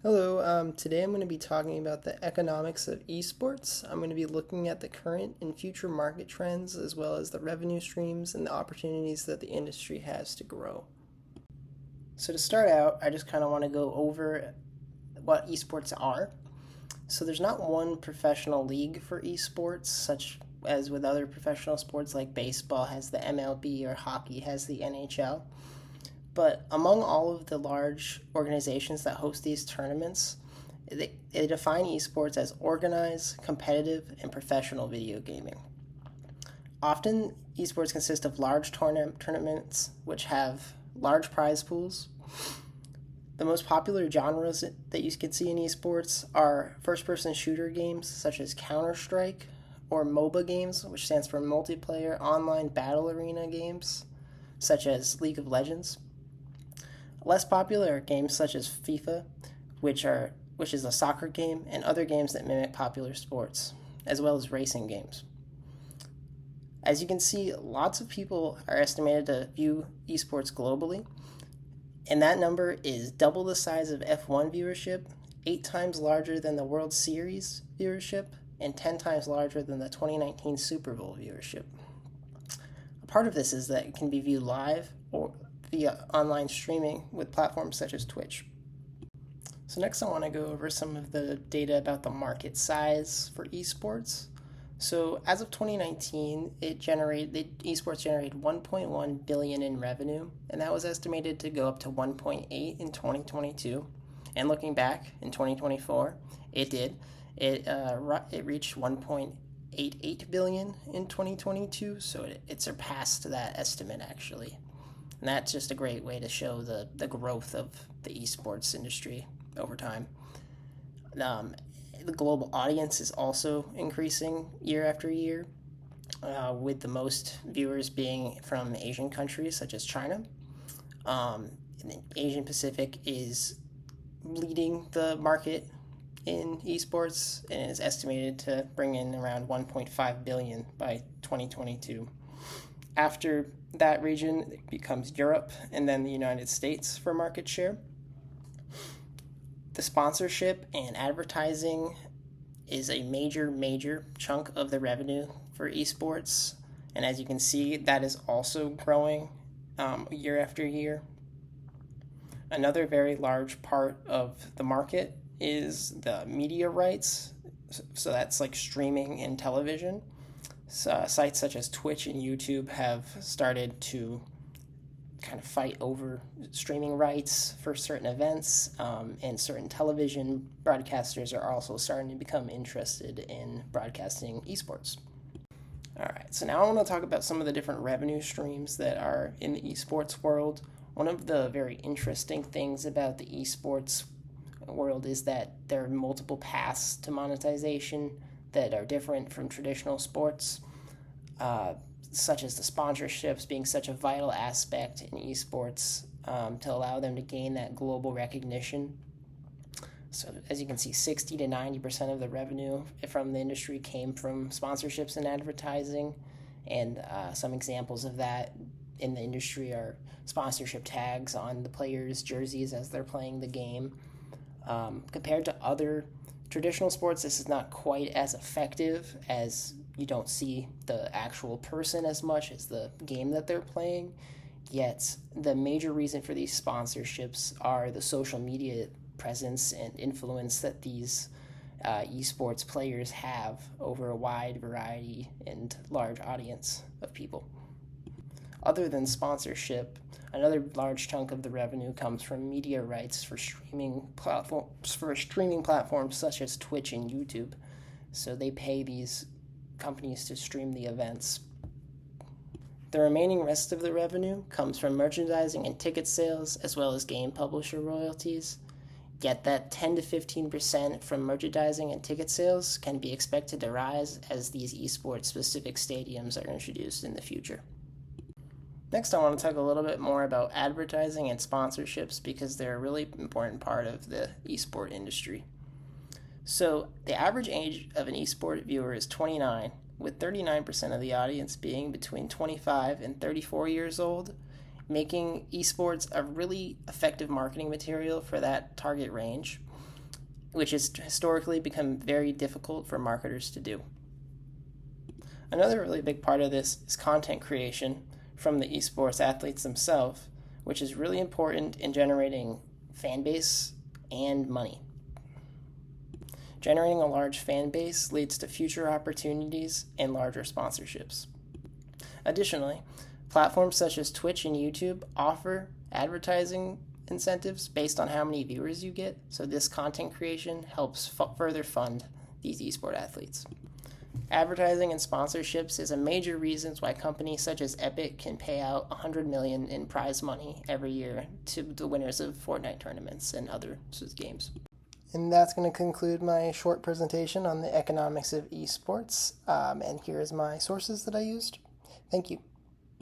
Hello, today I'm going to be talking about the economics of esports. I'm going to be looking at the current and future market trends as well as the revenue streams and the opportunities that the industry has to grow. So, to start out, I just kind of want to go over what esports are. So, there's not one professional league for esports, such as with other professional sports like baseball has the MLB or hockey has the NHL. But among all of the large organizations that host these tournaments, they define esports as organized, competitive, and professional video gaming. Often, esports consist of large tournaments which have large prize pools. The most popular genres that you can see in esports are first person shooter games such as Counter Strike, or MOBA games, which stands for Multiplayer Online Battle Arena games, such as League of Legends. Less popular are games such as FIFA, which is a soccer game, and other games that mimic popular sports, as well as racing games. As you can see, lots of people are estimated to view esports globally, and that number is double the size of F1 viewership, 8 times larger than the World Series viewership, and 10 times larger than the 2019 Super Bowl viewership. A part of this is that it can be viewed live or via online streaming with platforms such as Twitch. So next I want to go over some of the data about the market size for esports. So as of 2019, esports generated 1.1 billion in revenue, and that was estimated to go up to 1.8 in 2022. And looking back in 2024, it did. It reached 1.88 billion in 2022, so it surpassed that estimate actually. And that's just a great way to show the growth of the esports industry over time. The global audience is also increasing year after year, with the most viewers being from Asian countries such as China. And Asian Pacific is leading the market in esports and is estimated to bring in around 1.5 billion by 2022. After that region, it becomes Europe and then the United States for market share. The sponsorship and advertising is a major chunk of the revenue for esports. And as you can see, that is also growing year after year. Another very large part of the market is the media rights. So that's like streaming and television. So, sites such as Twitch and YouTube have started to kind of fight over streaming rights for certain events, and certain television broadcasters are also starting to become interested in broadcasting esports. All right, so now I want to talk about some of the different revenue streams that are in the esports world. One of the very interesting things about the esports world is that there are multiple paths to monetization that are different from traditional sports, such as the sponsorships being such a vital aspect in esports, to allow them to gain that global recognition. So as you can see, 60 to 90% of the revenue from the industry came from sponsorships and advertising, and some examples of that in the industry are sponsorship tags on the players' jerseys as they're playing the game. Compared to other traditional sports, this is not quite as effective, as you don't see the actual person as much as the game that they're playing. Yet the major reason for these sponsorships are the social media presence and influence that these esports players have over a wide variety and large audience of people. Other than sponsorship, another large chunk of the revenue comes from media rights for streaming platforms such as Twitch and YouTube. So they pay these companies to stream the events. The remaining rest of the revenue comes from merchandising and ticket sales, as well as game publisher royalties. Yet that 10 to 15% from merchandising and ticket sales can be expected to rise as these esports specific stadiums are introduced in the future. Next, I want to talk a little bit more about advertising and sponsorships because they're a really important part of the esport industry. So, the average age of an esport viewer is 29, with 39% of the audience being between 25 and 34 years old, making esports a really effective marketing material for that target range. which has historically become very difficult for marketers to do. Another really big part of this is content creation from the esports athletes themselves, which is really important in generating fan base and money. Generating a large fan base leads to future opportunities and larger sponsorships. Additionally, platforms such as Twitch and YouTube offer advertising incentives based on how many viewers you get, so this content creation helps further fund these esport athletes. Advertising and sponsorships is a major reason why companies such as Epic can pay out $100 million in prize money every year to the winners of Fortnite tournaments and other games. And that's going to conclude my short presentation on the economics of esports. And here's my sources that I used. Thank you.